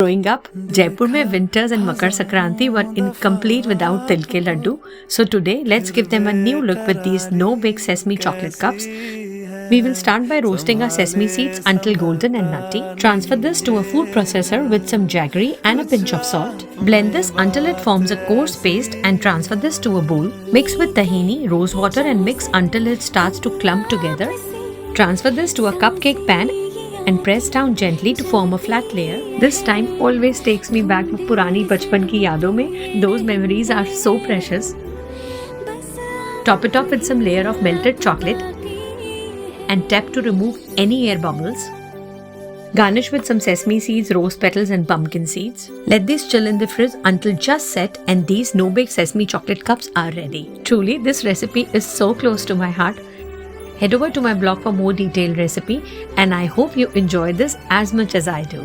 Growing up, Jaipur mein winters and Makar Sankranti were incomplete without til ke laddu. So today, let's give them a new look with these no-bake sesame chocolate cups. We will start by roasting our sesame seeds until golden and nutty. Transfer this to a food processor with some jaggery and a pinch of salt. Blend this until it forms a coarse paste and transfer this to a bowl. Mix with tahini, rose water and mix until it starts to clump together. Transfer this to a cupcake pan and press down gently to form a flat layer. This time always takes me back to purani bachpan ki yadon mein. Those memories are so precious. Top it off with some layer of melted chocolate and tap to remove any air bubbles. Garnish with some sesame seeds, rose petals and pumpkin seeds. Let these chill in the fridge until just set and these no-bake sesame chocolate cups are ready. Truly, this recipe is so close to my heart. Head over to my blog for more detailed recipe and I hope you enjoy this as much as I do.